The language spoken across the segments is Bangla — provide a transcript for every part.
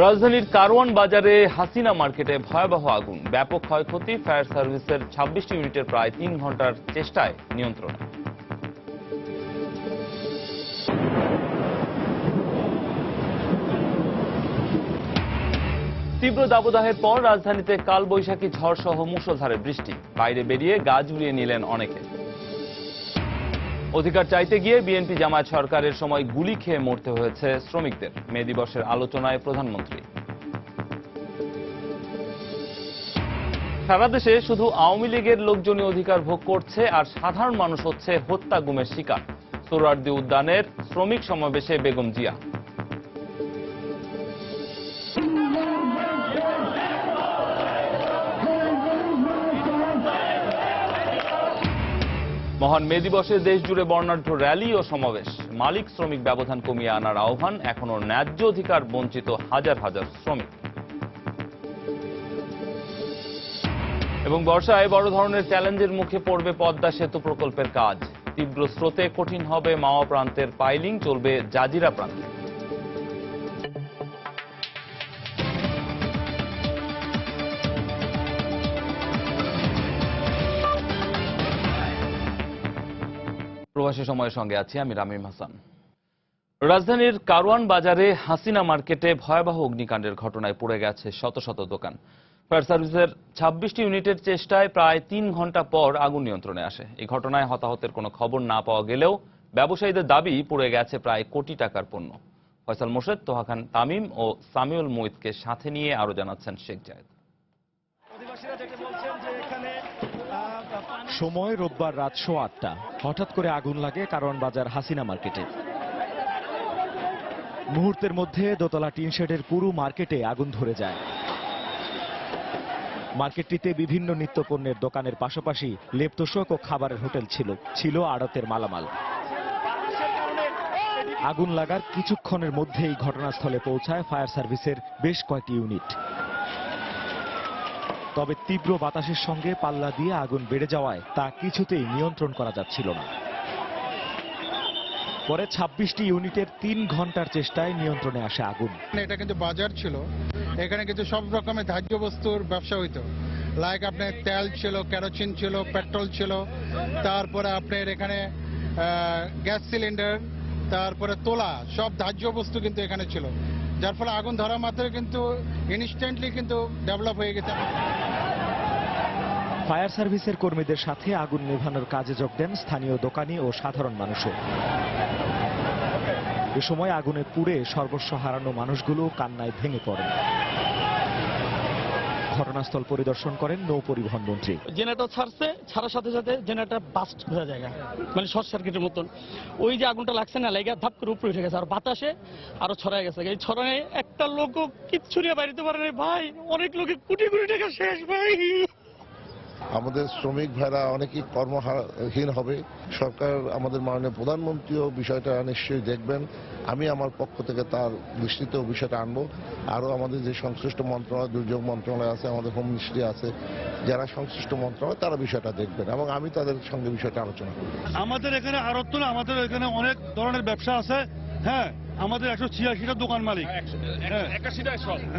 রাজধানীর কারওয়ান বাজারে হাসিনা মার্কেটে ভয়াবহ আগুন, ব্যাপক ক্ষয়ক্ষতি। ফায়ার সার্ভিসের 26টি ইউনিটের প্রায় 3 ঘন্টার চেষ্টায় নিয়ন্ত্রণে। তীব্র দাবদাহের পর রাজধানীতে কালবৈশাখী ঝড় সহ মুষলধারে বৃষ্টি, বাইরে বেরিয়ে গা ঝুরিয়ে নিলেন অনেকে। অধিকার চাইতে গিয়ে বিএনপি জামায়াত সরকারের সময় গুলি খেয়ে মরতে হয়েছে শ্রমিকদের। মে দিবসের আলোচনায় প্রধানমন্ত্রী। সারা দেশে শুধু আওয়ামী লীগের লোকজনই অধিকার ভোগ করছে, আর সাধারণ মানুষ হচ্ছে হত্যা গুমের শিকার। সোহরাওয়ার্দী উদ্যানের শ্রমিক সমাবেশে বেগম জিয়া। মহান মে দিবসে দেশ জুড়ে বর্ণাঢ্য র্যালি ও সমাবেশ। মালিক শ্রমিক ব্যবধান কমিয়ে আনার আহ্বান। এখনো ন্যায্য অধিকার বঞ্চিত হাজার হাজার শ্রমিক। এবং বর্ষায় বড় ধরনের চ্যালেঞ্জের মুখে পড়বে পদ্মা সেতু প্রকল্পের কাজ। তীব্র স্রোতে কঠিন হবে মাওয়া প্রান্তের পাইলিং, চলবে জাজিরা প্রান্তে। প্রবাসী সময়ের সঙ্গে আছি আমি রামিম হাসান। রাজধানীর কারওয়ান বাজারে হাসিনা মার্কেটে ভয়াবহ অগ্নিকাণ্ডের ঘটনায় পুড়ে গেছে শত শত দোকান। ফায়ার সার্ভিসের 26টি ইউনিটের চেষ্টায় প্রায় 3 ঘন্টা পর আগুন নিয়ন্ত্রণে আসে। এই ঘটনায় হতাহতের কোনো খবর না পাওয়া গেলেও ব্যবসায়ীদের দাবি পুড়ে গেছে প্রায় কোটি টাকার পণ্য। ফয়সাল মোর্শেদ, তোহা খান তামিম ও সামিউল মুইতকে সাথে নিয়ে আরো জানাচ্ছেন শেখ জায়েদ। সময় রোববার রাত 8:15। হঠাৎ করে আগুন লাগে কারওয়ান বাজার হাসিনা মার্কেটে। মুহূর্তের মধ্যে দোতলা টিন শেডের পুরো মার্কেটে আগুন ধরে যায়। মার্কেটটিতে বিভিন্ন নিত্যপণ্যের দোকানের পাশাপাশি লেপতোষক ও খাবারের হোটেল ছিল আড়তের মালামাল। আগুন লাগার কিছুক্ষণের মধ্যেই ঘটনাস্থলে পৌঁছায় ফায়ার সার্ভিসের বেশ কয়েকটি ইউনিট। তবে তীব্র বাতাসের সঙ্গে পাল্লা দিয়ে আগুন বেড়ে যাওয়ায় তা কিছুতেই নিয়ন্ত্রণ করা যাচ্ছিল না। পরে 26টি ইউনিটের 3 ঘন্টার চেষ্টায় নিয়ন্ত্রণে আসে আগুন। এটা কিন্তু বাজার ছিল, এখানে কিন্তু সব রকমের ধার্য বস্তুর ব্যবসা হইতো। লাইক আপনার তেল ছিল, কেরোসিন ছিল, পেট্রোল ছিল, তারপরে আপনার এখানে গ্যাস সিলিন্ডার, তারপরে তোলা, সব ধার্য বস্তু কিন্তু এখানে ছিল। যার ফলে আগুন ধরা মাত্রই কিন্তু ইনস্ট্যান্টলি কিন্তু ডেভেলপ হয়ে গেছে। ফায়ার সার্ভিসের কর্মীদের সাথে আগুন নেভানোর কাজে যোগ দেন স্থানীয় দোকানি ও সাধারণ মানুষও। এ সময় আগুনে পুড়ে সর্বস্ব হারানো মানুষগুলো কান্নায় ভেঙে পড়েন। ঘটনাস্থল পরিদর্শন করেন নৌ পরিবহন মন্ত্রী। জেনারেটর ছাড়ার সাথে সাথে জেনারেটর বাস্ট হয়ে যায়, মানে শর্ট সার্কিটের মতন। ওই যে আগুনটা লাগছে না, লেগে ধাপ করে উপরে উঠে গেছে, আর বাতাসে আরো ছড়ায় গেছে। এই ছড়ায় একটা লোকও কিচ্ছু নিয়ে বাড়িতে পারে না ভাই। অনেক লোকে কোটি কোটি টাকা শেষ ভাই। আমাদের শ্রমিক ভাইরা অনেকেই কর্মহীন হবে। সরকার, আমাদের মাননীয় প্রধানমন্ত্রীও বিষয়টা নিশ্চয়ই দেখবেন। আমি আমার পক্ষ থেকে তার দৃষ্টিতেও বিষয়টা আনবো। আরও আমাদের যে সংশ্লিষ্ট মন্ত্রণালয়, দুর্যোগ মন্ত্রণালয় আছে, আমাদের হোম মিনিস্ট্রি আছে, যারা সংশ্লিষ্ট মন্ত্রণালয় তারা বিষয়টা দেখবেন এবং আমি তাদের সঙ্গে বিষয়টা আলোচনা করব। আমাদের এখানে আড়ত না, আমাদের এখানে অনেক ধরনের ব্যবসা আছে। হ্যাঁ, আমাদের 186টা দোকান মালিক।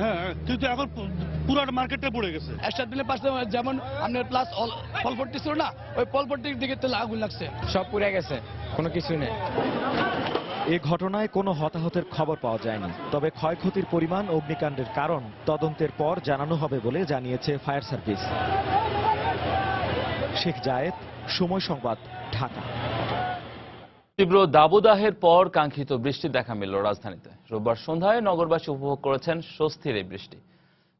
হ্যাঁ, কিন্তু এখন পুরাটা মার্কেটটা পড়ে গেছে। একটা দিনের পাশে যেমন আপনার প্লাস ফলপট্টি ছিল না, ওই ফলপট্টির দিকে তেলে আগুন লাগছে, সব পুড়ে গেছে, কোনো কিছু নেই। এ ঘটনায় কোনো হতাহতের খবর পাওয়া যায়নি। তবে ক্ষয়ক্ষতির পরিমাণ, অগ্নিকাণ্ডের কারণ তদন্তের পর জানানো হবে বলে জানিয়েছে ফায়ার সার্ভিস। শেখ জায়েদ, সময় সংবাদ, ঢাকা। তীব্র দাবদাহের পর কাঙ্ক্ষিত বৃষ্টির দেখা মিলল রাজধানীতে। রোববার সন্ধ্যায় নগরবাসী উপভোগ করেছেন স্বস্তির এই বৃষ্টি।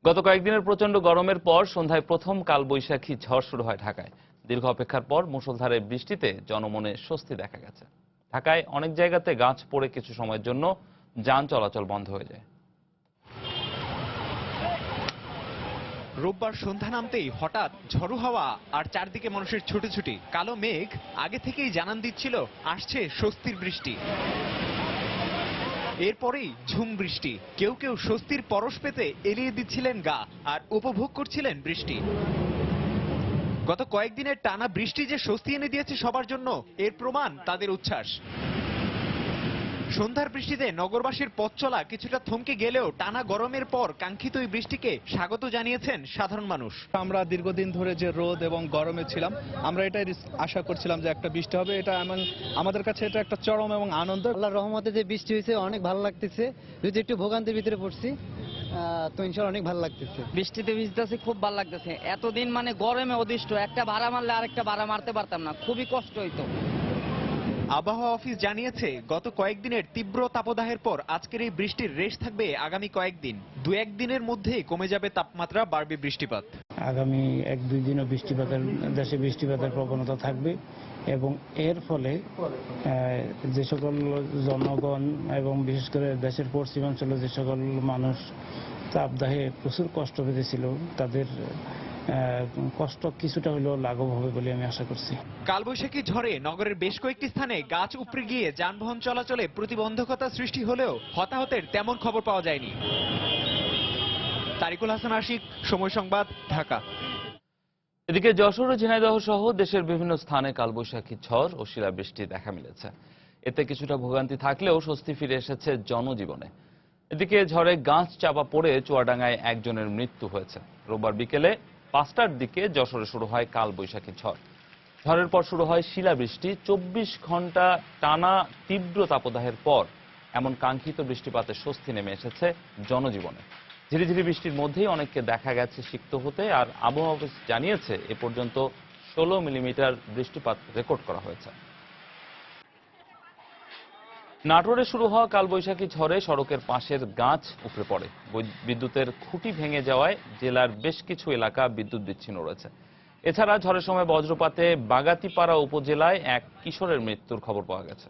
গত কয়েকদিনের প্রচন্ড গরমের পর সন্ধ্যায় প্রথম কালবৈশাখী ঝড় শুরু হয় ঢাকায়। দীর্ঘ অপেক্ষার পর মুষলধারে বৃষ্টিতে জনমনে স্বস্তি দেখা গেছে। ঢাকায় অনেক জায়গাতে গাছ পড়ে কিছু সময়ের জন্য যান চলাচল বন্ধ হয়ে যায়। রোববার সন্ধ্যা নামতেই হঠাৎ ঝড়ো হাওয়া আর চারদিকে মানুষের ছুটোছুটি। কালো মেঘ আগে থেকেই জানান দিচ্ছিল আসছে স্বস্তির বৃষ্টি। এরপরেই ঝুম বৃষ্টি। কেউ কেউ স্বস্তির পরশ পেতে এলিয়ে দিচ্ছিলেন গা আর উপভোগ করছিলেন বৃষ্টি। গত কয়েকদিনের টানা বৃষ্টি যে স্বস্তি এনে দিয়েছে সবার জন্য, এর প্রমাণ তাদের উচ্ছ্বাস। সন্ধ্যার বৃষ্টিতে নগরবাসীর পথ চলা কিছুটা থমকে গেলেও টানা গরমের পর কাঙ্ক্ষিত এই বৃষ্টিকে স্বাগত জানিয়েছেন সাধারণ মানুষ। আমরা দীর্ঘদিন ধরে যে রোদ এবং গরমে ছিলাম, আমরা এটাই আশা করছিলাম যে একটা বৃষ্টি হবে। এটা আমাদের কাছে এটা একটা চরম এবং আনন্দ। আল্লাহর রহমতে যে বৃষ্টি হয়েছে অনেক ভালো লাগতেছে, যদি একটু ভোগান্তির ভিতরে পড়ছি তো ইনশাআল্লাহ অনেক ভালো লাগতেছে। বৃষ্টিতে ভিজতেছে, খুব ভালো লাগতেছে। এতদিন মানে গরমে অদিষ্ট, একটা ভাড়া মারলে আরেকটা ভাড়া মারতে পারতাম না, খুবই কষ্ট হইতো। আবহাওয়া অফিস জানিয়েছে গত কয়েকদিনের তীব্র তাপদাহের পর আজকের এই বৃষ্টির রেশ থাকবে আগামী কয়েকদিন। 2-1 দিনের মধ্যেই কমে যাবে তাপমাত্রা, বাড়বে বৃষ্টিপাত। আগামী 1-2 দিনও দেশে বৃষ্টিপাতের প্রবণতা থাকবে এবং এর ফলে যে সকল জনগণ এবং বিশেষ করে দেশের পশ্চিমাঞ্চলে যে সকল মানুষ তাপদাহে প্রচুর কষ্ট পেতেছিল, তাদের কষ্ট কিছুটা হলেও লাঘব হবে বলে আমি আশা করছি। কালবৈশাখী ঝড়ে নগরের বেশ কয়েকটি স্থানে গাছ উপড়ে গিয়ে যানবাহন চলাচলে প্রতিবন্ধকতা সৃষ্টি হলেও হতাহতের তেমন খবর পাওয়া যায়নি। তারিকুল হাসান আশিক, সময় সংবাদ, ঢাকা। এদিকে যশোর ও ঝিনাইদহ সহ দেশের বিভিন্ন স্থানে কালবৈশাখী ঝড় ও শিলাবৃষ্টি দেখা মিলেছে। এতে কিছুটা ভোগান্তি থাকলেও স্বস্তি ফিরে এসেছে জনজীবনে। এদিকে ঝড়ে গাছ চাপা পড়ে চুয়াডাঙ্গায় একজনের মৃত্যু হয়েছে। রোববার বিকেলে 5টার দিকে যশোরে শুরু হয় কালবৈশাখী ঝড়। ঝড়ের পর শুরু হয় শিলাবৃষ্টি। 24 ঘন্টা টানা তীব্র তাপদাহের পর এমন কাঙ্ক্ষিত বৃষ্টিপাতে স্বস্তি নেমে এসেছে জনজীবনে। ঝিরিঝিরি বৃষ্টির মধ্যেই অনেককে দেখা গেছে সিক্ত হতে। আর আবহাওয়া অফিস জানিয়েছে এ পর্যন্ত 16 মিলিমিটার বৃষ্টিপাত রেকর্ড করা হয়েছে। নাটোরে শুরু হওয়া কালবৈশাখী ঝড়ে সড়কের পাশের গাছ উপড়ে পড়ে। বিদ্যুতের খুঁটি ভেঙে যাওয়ায় জেলার বেশ কিছু এলাকা বিদ্যুৎ বিচ্ছিন্ন রয়েছে। এছাড়া ঝড়ের সময় বজ্রপাতে বাগাতিপাড়া উপজেলায় এক কিশোরের মৃত্যুর খবর পাওয়া গেছে।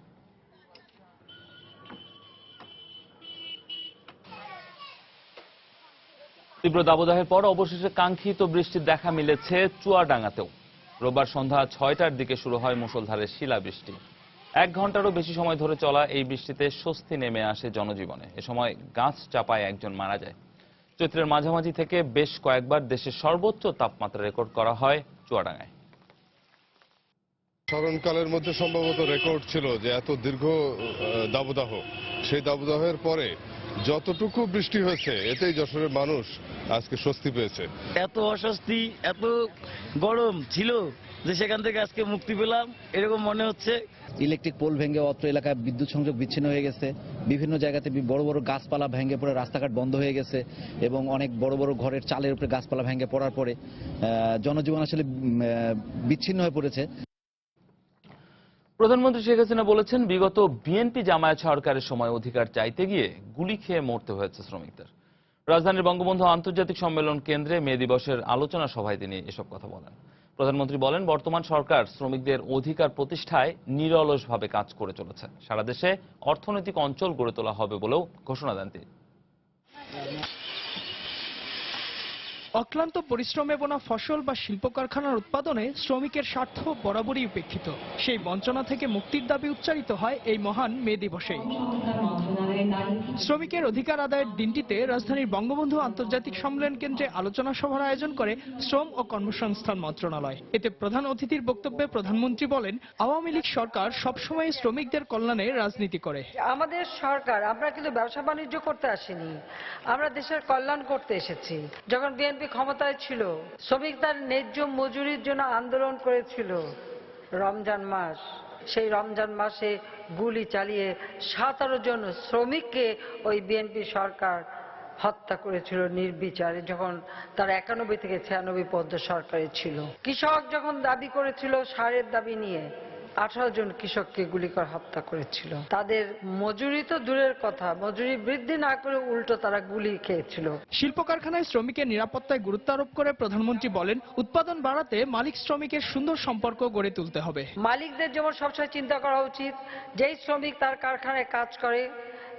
তীব্র দাবদাহের পর অবশেষে কাঙ্ক্ষিত বৃষ্টির দেখা মিলেছে চুয়াডাঙ্গাতেও। রোববার সন্ধ্যা 6টার দিকে শুরু হয় মুষলধারে শিলাবৃষ্টি। 1 ঘন্টারও বেশি সময় ধরে চলা এই বৃষ্টিতে স্বস্তি নেমে আসে জনজীবনে। এ সময় গাছ চাপায় একজন মারা যায়। চৈত্রের মাঝামাঝি থেকে বেশ কয়েকবার দেশের সর্বোচ্চ তাপমাত্রা রেকর্ড করা হয় চুয়াডাঙ্গায়। স্মরণকালের মধ্যে সম্ভবত রেকর্ড ছিল যে এত দীর্ঘ দাবদাহ, সেই দাবদাহের পরে যতটুকু বৃষ্টি হয়েছে এতেই যশোরের মানুষ আজকে স্বস্তি পেয়েছে। এত অস্বস্তি, এত গরম ছিল যে সেখান থেকে আজকে মুক্তি পেলাম এরকম মনে হচ্ছে। ইলেকট্রিক পোল ভেঙে অত্র এলাকায় বিদ্যুৎ সংযোগ বিচ্ছিন্ন হয়ে গেছে। বিভিন্ন জায়গাতে বড় বড় গাছপালা ভেঙে পড়ে রাস্তাঘাট বন্ধ হয়ে গেছে এবং অনেক বড় বড় ঘরের চালের উপরে গাছপালা ভেঙে পড়ার পরে জনজীবন আসলে বিচ্ছিন্ন হয়ে পড়েছে। প্রধানমন্ত্রী শেখ হাসিনা বলেছেন, বিগত বিএনপি জামায়াত সরকারের সময় অধিকার চাইতে গিয়ে গুলি খেয়ে মরতে হয়েছে শ্রমিকদের। রাজধানীর বঙ্গবন্ধু আন্তর্জাতিক সম্মেলন কেন্দ্রে মে দিবসের আলোচনা সভায় তিনি এসব কথা বলেন। প্রধানমন্ত্রী বলেন, বর্তমান সরকার শ্রমিকদের অধিকার প্রতিষ্ঠায় নিরলসভাবে কাজ করে চলেছে। সারা দেশে অর্থনৈতিক অঞ্চল গড়ে তোলা হবে বলেও ঘোষণা দেন তিনি। অক্লান্ত পরিশ্রমে বোনা ফসল বা শিল্প কারখানার উৎপাদনে শ্রমিকের স্বার্থ বরাবরই উপেক্ষিত। সেই বঞ্চনা থেকে মুক্তির দাবি উচ্চারিত হয় এই মহান মে দিবসে। শ্রমিকের অধিকার আদায়ের দিনটিতে রাজধানীর বঙ্গবন্ধু আন্তর্জাতিক সম্মেলন কেন্দ্রে আলোচনা সভার আয়োজন করে শ্রম ও কর্মসংস্থান মন্ত্রণালয়। এতে প্রধান অতিথির বক্তব্যে প্রধানমন্ত্রী বলেন, আওয়ামী লীগ সরকার সবসময় শ্রমিকদের কল্যাণে রাজনীতি করে। আমাদের সরকার, আমরা কিন্তু ব্যবসা বাণিজ্য করতে আসিনি, আমরা দেশের কল্যাণ করতে এসেছি। যখন বিএনপি ক্ষমতায় ছিল, শ্রমিক তার ন্যায্য মজুরির জন্য আন্দোলন করেছিল। রমজান মাস, সেই রমজান মাসে গুলি চালিয়ে 17 জন শ্রমিককে ওই বিএনপি সরকার হত্যা করেছিল নির্বিচারে, যখন তার 91 থেকে 96 পর্যন্ত সরকারে ছিল। কৃষক যখন দাবি করেছিল সারের দাবি নিয়ে, 18 জন কৃষককে গুলি করে হত্যা করেছিল। তাদের মজুরি তো দূরের কথা, মজুরি বৃদ্ধি না করে উল্টো তারা গুলি খেয়েছিল। শিল্প কারখানায় শ্রমিকের নিরাপত্তায় গুরুত্ব আরোপ করে প্রধানমন্ত্রী বলেন, উৎপাদন বাড়াতে মালিক শ্রমিকের সুন্দর সম্পর্ক গড়ে তুলতে হবে। মালিকদের যেমন সবসময় চিন্তা করা উচিত, যেই শ্রমিক তার কারখানায় কাজ করে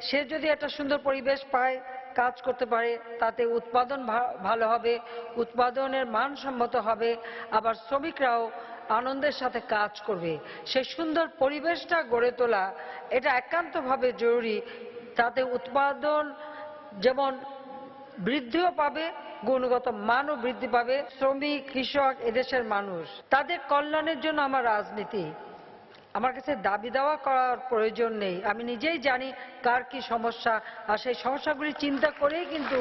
সে যদি একটা সুন্দর পরিবেশ পায়, কাজ করতে পারে, তাতে উৎপাদন ভালো হবে, উৎপাদনের মানসম্মত হবে, আবার শ্রমিকরাও আনন্দের সাথে কাজ করবে। সেই সুন্দর পরিবেশটা গড়ে তোলা এটা একান্তভাবে জরুরি, তাতে উৎপাদন যেমন বৃদ্ধিও পাবে, গুণগত মানও বৃদ্ধি পাবে। শ্রমিক, কৃষক, এদেশের মানুষ, তাদের কল্যাণের জন্য আমার রাজনীতি। আমার কাছে দাবি দাওয়া করার প্রয়োজন নেই। আমি নিজেই জানি কার কি সমস্যা, আর সেই সমস্যাগুলি চিন্তা করেই কিন্তু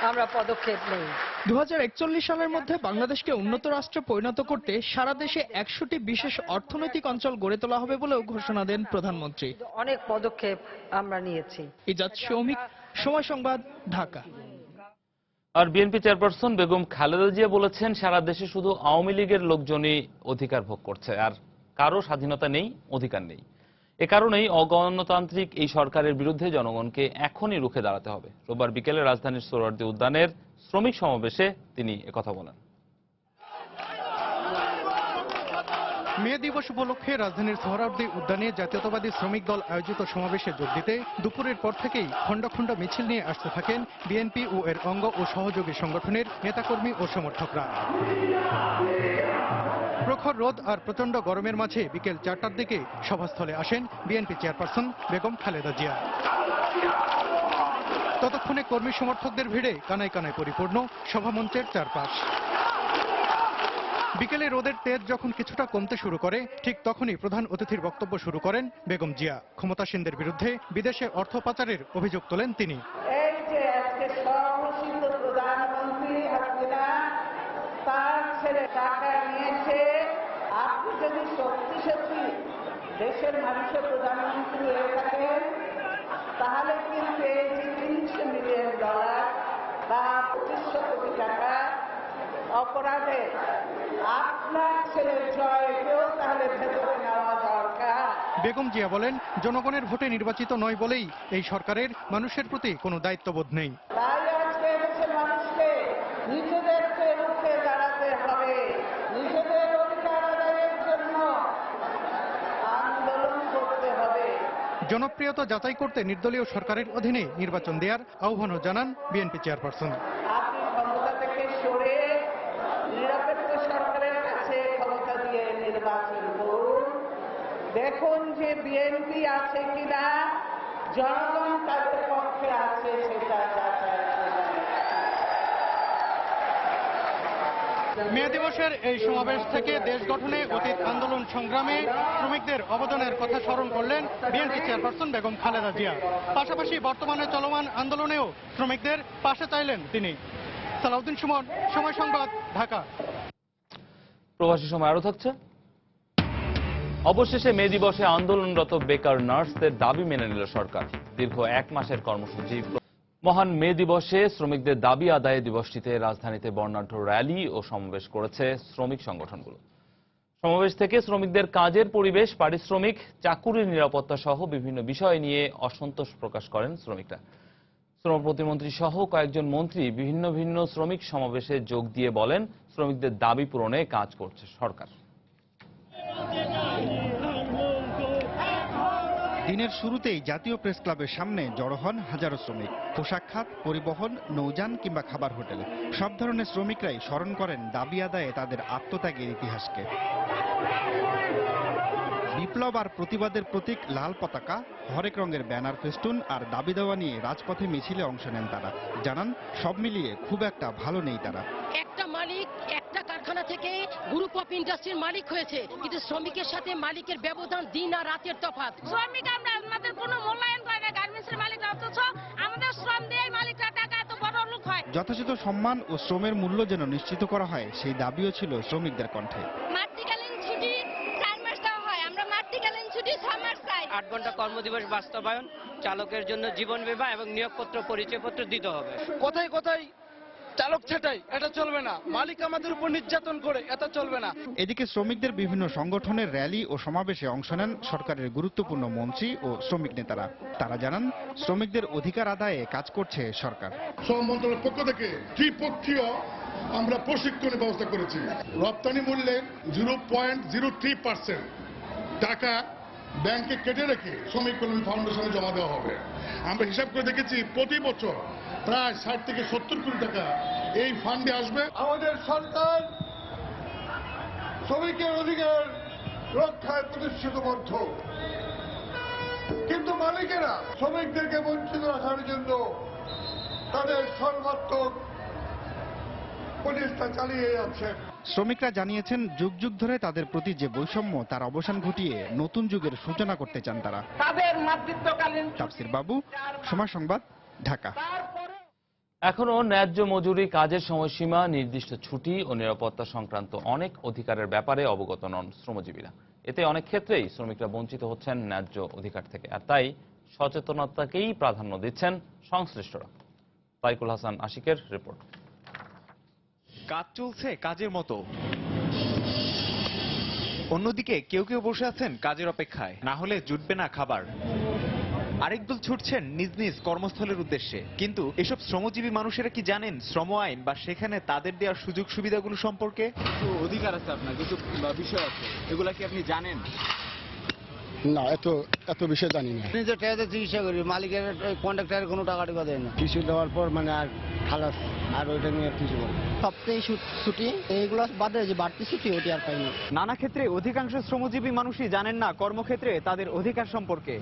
আমরা পদক্ষেপ নেই। 2041 সালের মধ্যে বাংলাদেশকে উন্নত রাষ্ট্রে পরিণত করতে সারা দেশে 100টি বিশেষ অর্থনৈতিক অঞ্চল গড়ে তোলা হবে বলেও ঘোষণা দেন প্রধানমন্ত্রী। অনেক পদক্ষেপ আমরা নিয়েছি। ইজাজ শৌমিক, সময় সংবাদ, ঢাকা। আর বিএনপি চেয়ারপারসন বেগম খালেদা জিয়া বলেছেন, সারা দেশে শুধু আওয়ামী লীগের লোকজনই অধিকার ভোগ করছে, আর কারো স্বাধীনতা নেই, অধিকার নেই। এ কারণেই অগণতান্ত্রিক এই সরকারের বিরুদ্ধে জনগণকে এখনই রুখে দাঁড়াতে হবে। রোববার বিকেলে রাজধানীর সোহরাওয়ার্দী উদ্যানের শ্রমিক সমাবেশে তিনি একথা বলেন। মে দিবস উপলক্ষে রাজধানীর সোহরাওয়ার্দী উদ্যানে জাতীয়তাবাদী শ্রমিক দল আয়োজিত সমাবেশে যোগ দিতে দুপুরের পর থেকেই খণ্ড খণ্ড মিছিল নিয়ে আসতে থাকেন বিএনপি ও এর অঙ্গ ও সহযোগী সংগঠনের নেতাকর্মী ও সমর্থকরা। প্রখর রোদ আর প্রচন্ড গরমের মাঝে বিকেল 4টার দিকে সভাস্থলে আসেন বিএনপি চেয়ারপারসন বেগম খালেদা জিয়া। ততক্ষণে কর্মী সমর্থকদের ভিড়ে কানায় কানায় পরিপূর্ণ সভামঞ্চের চারপাশ। বিকেলে রোদের তেজ যখন কিছুটা কমতে শুরু করে, ঠিক তখনই প্রধান অতিথির বক্তব্য শুরু করেন বেগম জিয়া। ক্ষমতাসীনদের বিরুদ্ধে বিদেশে অর্থ পাচারের অভিযোগ তোলেন তিনি। এই যে আজকে সর্বশিষ্ট প্রধানমন্ত্রী হাসিনা তার ছেলে টাকা নিয়েছে, আপনি যদি সত্যি সত্যি দেশের মানুষের প্রধানমন্ত্রী হয়ে থাকেন, তাহলে কিন্তু এই যে $300 মিলিয়ন বা 2500 কোটি টাকা অপরাধে আপনার ছেলের জয়কেও তাহলে ভেতরে নেওয়া দরকার। বেগম জিয়া বলেন, জনগণের ভোটে নির্বাচিত নয় বলেই এই সরকারের মানুষের প্রতি কোনো দায়িত্ববোধ নেই। তাই আজকে দেশের মানুষকে নিজেদেরকে রুখে দাঁড়াতে হবে, নিজেদের অধিকার আদায়ের জন্য আন্দোলন করতে হবে। জনপ্রিয়তা যাচাই করতে নির্দলীয় সরকারের অধীনে নির্বাচন দেওয়ার আহ্বানও জানান বিএনপি চেয়ারপারসন। আপনি ক্ষমতা থেকে সরে নিরপেক্ষ সরকারের কাছে ক্ষমতা দিয়ে নির্বাচন করুন। দেখুন যে বিএনপি আছে কিনা, জনগণ তাদের পক্ষে আছে সেটা যাচাই করুন। মে দিবসের এই সমাবেশ থেকে দেশ গঠনে অতীত আন্দোলন সংগ্রামে শ্রমিকদের অবদানের কথা স্মরণ করলেন বিএনপি চেয়ারপারসন বেগম খালেদা জিয়া। পাশাপাশি বর্তমানে চলমান আন্দোলনেও শ্রমিকদের পাশে চাইলেন তিনি। সালাউদ্দিন সুমন, সময় সংবাদ, ঢাকা। প্রবাসী সময় আরো থাকছে। অবশেষে মে দিবসে আন্দোলনরত বেকার নার্সদের দাবি মেনে নিল সরকার। দীর্ঘ 1 মাসের কর্মসূচি। মহান মে দিবসে শ্রমিকদের দাবি আদায়ে দিবসটিতে রাজধানীতে বর্ণাঢ্য র্যালি ও সমাবেশ করেছে শ্রমিক সংগঠনগুলো। সমাবেশ থেকে শ্রমিকদের কাজের পরিবেশ, পারিশ্রমিক, চাকুরির নিরাপত্তা সহ বিভিন্ন বিষয় নিয়ে অসন্তোষ প্রকাশ করেন শ্রমিকরা। শ্রম প্রতিমন্ত্রী সহ কয়েকজন মন্ত্রী ভিন্ন ভিন্ন শ্রমিক সমাবেশে যোগ দিয়ে বলেন, শ্রমিকদের দাবি পূরণে কাজ করছে সরকার। দিনের শুরুতেই জাতীয় প্রেস ক্লাবের সামনে জড়ো হন হাজারো শ্রমিক। পোশাক খাত, পরিবহন, নৌযান কিংবা খাবার হোটেলে সব ধরনের শ্রমিকরাই স্মরণ করেন দাবি আদায়ে তাদের আত্মত্যাগের ইতিহাসকে। বিপ্লব আর প্রতিবাদের প্রতীক লাল পতাকা, হরেক রঙের ব্যানার, ফেস্টুন আর দাবি দেওয়া নিয়ে রাজপথে মিছিলে অংশ নেন তারা। জানান, সব মিলিয়ে খুব একটা ভালো নেই তারা। একটা মালিক একটা কারখানা থেকে গ্রুপ অফ ইন্ডাস্ট্রির মালিক হয়েছে, কিন্তু শ্রমিকের সাথে মালিকের ব্যবধান দিন আর রাতের তফাৎ। শ্রমিক আমরা আমাদের কোনো মূল্যায়ন করে না গার্মেন্টসের মালিকরা, অথচ আমাদের শ্রম দিয়ে মালিকরা টাকা এত বড় লোক হয়। যথাযথ সম্মান ও শ্রমের মূল্য যেন নিশ্চিত করা হয়, সেই দাবিও ছিল শ্রমিকদের কণ্ঠে। মাতৃকালীন ছুটি 4 মাস দেওয়া হয়, আমরা মাতৃকালীন ছুটি 6 মাস চাই। 8 ঘন্টা কর্মদিবস বাস্তবায়ন, চালকের জন্য জীবন বিমা এবং নিয়োগপত্র, পরিচয়পত্র দিতে হবে। কোথায় কোথায় চালক ছাঁটাই, এটা চলবে না। মালিক আমাদের উপর নির্যাতন করে, এটা চলবে না। এদিকে শ্রমিকদের বিভিন্ন সংগঠনের র্যালি ও সমাবেশে অংশ নেন সরকারের গুরুত্বপূর্ণ মন্ত্রী ও শ্রমিক নেতারা। তারা জানান, শ্রমিকদের অধিকার আদায়ে কাজ করছে সরকার। শ্রম মন্ত্রণালয়ের পক্ষ থেকে ত্রিপক্ষীয় আমরা প্রশিক্ষণের ব্যবস্থা করেছি। রপ্তানি মূল্যে 0.03% টাকা ব্যাংকে কেটে রেখে শ্রমিক কল্যাণ ফাউন্ডেশনে জমা দেওয়া হবে। আমরা হিসাব করে দেখেছি প্রতি বছর প্রায় 60 থেকে 70 কোটি টাকা এই ফান্ডে আসবে। আমাদের সরকার শ্রমিকের অধিকার রক্ষায় প্রতিশ্রুতিবদ্ধ, কিন্তু মালিকেরা শ্রমিকদেরকে বঞ্চিত রাখার জন্য তাদের সর্বাত্মক প্রচেষ্টা চালিয়ে যাচ্ছেন। শ্রমিকরা জানিয়েছেন যুগ যুগ ধরে তাদের প্রতি যে বৈষম্য তার অবসান ঘটিয়ে নতুন যুগের সূচনা করতে চান তারা। তাদের মাতৃত্বকালীন তাফসির বাবু, সময় সংবাদ, ঢাকা। এখনো ন্যায্য মজুরি, কাজের সময়সীমা, নির্দিষ্ট ছুটি ও নিরাপত্তা সংক্রান্ত অনেক অধিকারের ব্যাপারে অবগত নন শ্রমজীবীরা। এতে অনেক ক্ষেত্রেই শ্রমিকরা বঞ্চিত হচ্ছেন ন্যায্য অধিকার থেকে, আর তাই সচেতনতাকেই প্রাধান্য দিচ্ছেন সংশ্লিষ্টরা। তাইকুল হাসান আশিকের রিপোর্ট। কাজ চলছে কাজের মতো, অন্যদিকে কেউ কেউ বসে আছেন কাজের অপেক্ষায়, না হলে জুটবে না খাবার। আরেক দল ছুটছেন নিজ নিজ কর্মস্থলের উদ্দেশ্যে। কিন্তু এসব শ্রমজীবী মানুষেরা কি জানেন শ্রম আইন বা সেখানে তাদের দেওয়ার সুযোগ সুবিধাগুলো সম্পর্কে? অধিকার আছে আপনার, কিছু বিষয় আছে, এগুলা কি আপনি জানেন? না, এত বিষয় জানি না। নিজের টাকাতে চিকিৎসা করি, মালিকের কন্ট্রাক্টরের কোনো টাকা টাকা দেয় না। কিছু দেওয়ার পর মানে আর খালাস, আর ওইটা নিয়ে কিছু বলে সপ্তাহে ছুটি, এইগুলো বাদে যে বাড়তি ছুটি ওটি আর পাই না। নানা ক্ষেত্রে অধিকাংশ শ্রমজীবী মানুষই জানেন না কর্মক্ষেত্রে তাদের অধিকার সম্পর্কে।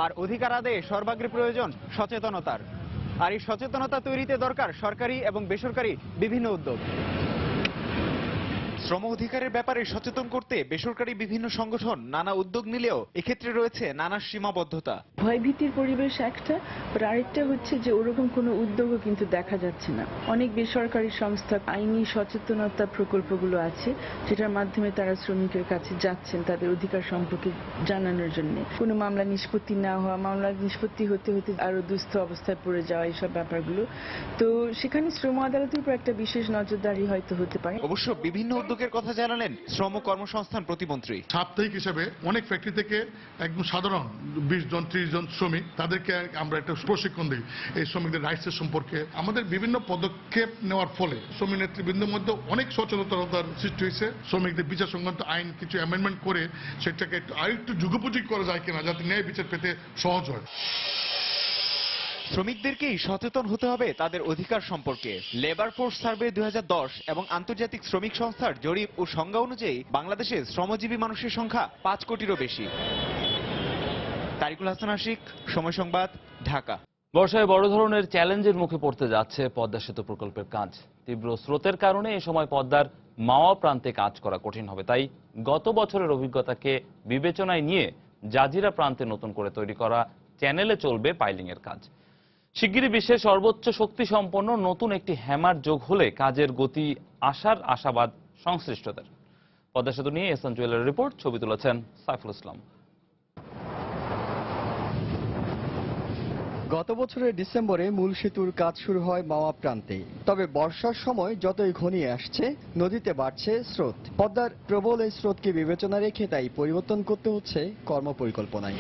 আর অধিকার আদায়ে সর্বাগ্রে প্রয়োজন সচেতনতার। আর এই সচেতনতা তৈরিতে দরকার সরকারি এবং বেসরকারি বিভিন্ন উদ্যোগ। শ্রম অধিকারের ব্যাপারে সচেতন করতে বেসরকারি বিভিন্ন সংগঠন নানা উদ্যোগ নিলেও এক্ষেত্রে রয়েছে নানা সীমাবদ্ধতা। ভয়ভীতির পরিবেশ একটা, আর আরেকটা হচ্ছে যে ওরকম কোনো উদ্যোগও কিন্তু দেখা যাচ্ছে না। অনেক বেসরকারি সংস্থা আইনি সচেতনতা প্রকল্পগুলো আছে, যেটার মাধ্যমে তারা শ্রমিকের কাছে যাচ্ছেন তাদের অধিকার সম্পর্কে জানানোর জন্য। কোনো মামলা নিষ্পত্তি না হওয়া, মামলা নিষ্পত্তি হতে হতে আরো দুস্থ অবস্থায় পড়ে যাওয়া, এইসব ব্যাপারগুলো। তো সেখানে শ্রম আদালতের উপর একটা বিশেষ নজরদারি হয়তো হতে পারে। অবশ্য বিভিন্ন উদ্যোগের কথা জানালেন শ্রম কর্মসংস্থান প্রতিমন্ত্রী। সাপ্তাহিক হিসেবে অনেক ফ্যাক্টরি থেকে একদম সাধারণ 20 জন 30 জন শ্রমিক, তাদেরকে আমরা একটা প্রশিক্ষণ দিই এই শ্রমিকদের রাইটসের সম্পর্কে। আমাদের বিভিন্ন পদক্ষেপ নেওয়ার ফলে শ্রমিক নেতৃবৃন্দের মধ্যে অনেক সচেতনতার সৃষ্টি হয়েছে। শ্রমিকদের বিচার সংক্রান্ত আইন কিছু অ্যামেন্ডমেন্ট করে সেটাকে আরেকটু যুগোপযোগী করা যায় কিনা, যাতে ন্যায় বিচার পেতে সহজ হয়। শ্রমিকদেরকেই সচেতন হতে হবে তাদের অধিকার সম্পর্কে। লেবার ফোর্স সার্ভে 2010 এবং আন্তর্জাতিক শ্রমিক সংস্থার জরিপ ও সংজ্ঞা অনুযায়ী বাংলাদেশে শ্রমজীবী মানুষের সংখ্যা 5 কোটিরও বেশি। তারিকুল হাসান আশিক, সময় সংবাদ, ঢাকা। বর্ষায় বড় ধরনের চ্যালেঞ্জের মুখে পড়তে যাচ্ছে পদ্মা সেতু প্রকল্পের কাজ। তীব্র স্রোতের কারণে এ সময় পদ্মার মাওয়া প্রান্তে কাজ করা কঠিন হবে। তাই গত বছরের অভিজ্ঞতাকে বিবেচনায় নিয়ে জাজিরা প্রান্তে নতুন করে তৈরি করা চ্যানেলে চলবে পাইলিং এর কাজ। শিগগিরই বিশ্বের সর্বোচ্চ শক্তি সম্পন্ন নতুন একটি হ্যামার যোগ হলে কাজের গতি আসার আশাবাদ সংশ্লিষ্টদের। পদ্মা সেতু নিয়ে এহসান জুয়েলের রিপোর্ট, ছবি তুলেছেন সাইফুল ইসলাম। গত বছরের ডিসেম্বরে মূল সেতুর কাজ শুরু হয় মাওয়া প্রান্তে। তবে বর্ষার সময় যতই ঘনিয়ে আসছে নদীতে বাড়ছে স্রোত। পদ্মার প্রবল এই স্রোতকে বিবেচনা রেখে তাই পরিবর্তন করতে হচ্ছে কর্মপরিকল্পনায়।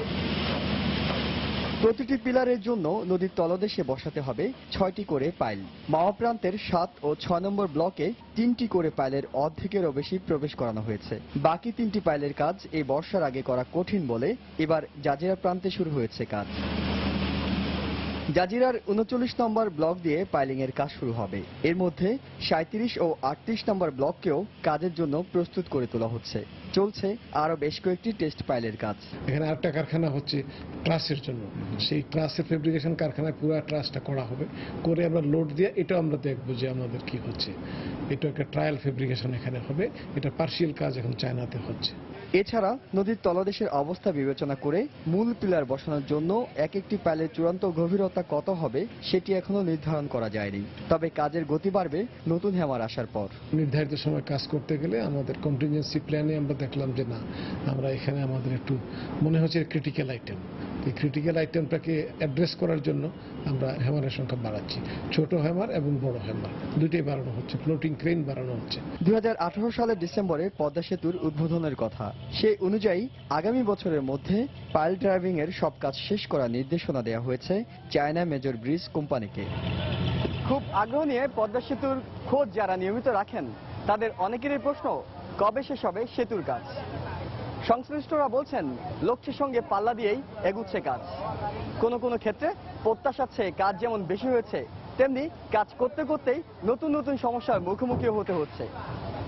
প্রতিটি পিলারের জন্য নদীর তলদেশে বসাতে হবে 6টি করে পাইল। মাওয়া প্রান্তের 7 ও 6 নম্বর ব্লকে 3টি করে পাইলের অর্ধেকেরও বেশি প্রবেশ করানো হয়েছে। বাকি 3টি পাইলের কাজ এই বর্ষার আগে করা কঠিন বলে এবার জাজিরা প্রান্তে শুরু হয়েছে কাজ। জাজিরার 39 নম্বর ব্লক দিয়ে পাইলিং এর কাজ শুরু হবে। এর মধ্যে 37 ও 38 নম্বর ব্লককেও কাজের জন্য প্রস্তুত করে তোলা হচ্ছে। চলছে আরো বেশ কয়েকটি টেস্ট পাইলের কাজ। এখানে আরেকটা কারখানা হচ্ছে ট্রাসের জন্য, সেই ট্রাসের ফেব্রিকেশন কারখানায় পুরো ট্রাসটা করা হবে, করে আমরা লোড দিয়ে এটাও আমরা দেখবো যে আমাদের কি হচ্ছে। এটা একটা ট্রায়াল ফেব্রিকেশন এখানে হবে, এটা পার্শিয়াল কাজ এখন চায়নাতে হচ্ছে। এছাড়া নদীর তলদেশের অবস্থা বিবেচনা করে মূল পিলার বসানোর জন্য এক একটি পাইলের চূড়ান্ত গভীরতা কত হবে সেটি এখনো নির্ধারণ করা যায়নি। তবে কাজের গতি বাড়বে নতুন হ্যামার আসার পর। নির্ধারিত সময় কাজ করতে গেলে আমাদের কন্টিনজেন্সি প্ল্যানে আমরা দেখলাম যে না, আমরা এখানে আমাদের একটু মনে হচ্ছে ক্রিটিক্যাল আইটেম। এই ক্রিটিক্যাল আইটেমটাকে অ্যাড্রেস করার জন্য আমরা হ্যামারের সংখ্যা বাড়াচ্ছি। ছোট হ্যামার এবং বড় হ্যামার দুটোই বাড়ানো হচ্ছে, ফ্লোটিং ক্রেন বাড়ানো হচ্ছে। 2018 সালের ডিসেম্বরে পদ্মা সেতুর উদ্বোধনের কথা। সেই অনুযায়ী আগামী বছরের মধ্যে পাইল ড্রাইভিং এর সব কাজ শেষ করার নির্দেশনা দেওয়া হয়েছে চায়না মেজর ব্রিজ কোম্পানিকে। খুব আগ্রহ নিয়ে পদ্মা সেতুর খোঁজ যারা নিয়মিত রাখেন তাদের অনেকেরই প্রশ্ন, কবে শেষ হবে সেতুর কাজ। সংশ্লিষ্টরা বলছেন লক্ষ্যের সঙ্গে পাল্লা দিয়েই এগুচ্ছে কাজ। কোনো কোনো ক্ষেত্রে প্রত্যাশার চেয়ে কাজ যেমন বেশি হয়েছে, তেমনি কাজ করতে করতেই নতুন নতুন সমস্যার মুখোমুখি হতে হচ্ছে।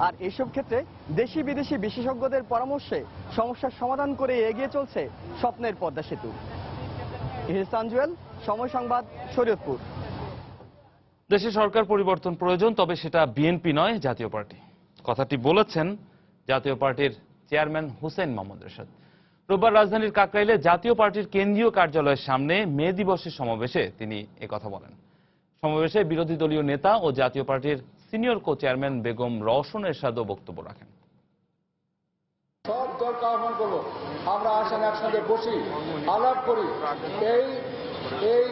আর এসব ক্ষেত্রে দেশি বিদেশি বিশেষজ্ঞদের পরামর্শে সমস্যার সমাধান করে এগিয়ে চলছে স্বপ্নের পদ্মা সেতু। এহসান জুয়েল, সময় সংবাদ, শরীয়তপুর। দেশে সরকার পরিবর্তন প্রয়োজন, তবে সেটা বিএনপি নয়, জাতীয় পার্টি। কথাটি বলেছেন জাতীয় পার্টির চেয়ারম্যান হুসেইন মোহাম্মদ এরশাদ। রোববার রাজধানীর কাকরাইলে জাতীয় পার্টির কেন্দ্রীয় কার্যালয়ের সামনে মে দিবসের সমাবেশে তিনি একথা বলেন। সমাবেশে বিরোধী দলীয় নেতা ও জাতীয় পার্টির senior co chairman Begum Rowshan এরশাদও বক্তব্য রাখেন। সব দলকে আহ্বান করবো, আমরা আসেন একসঙ্গে বসি, আলাপ করি, এই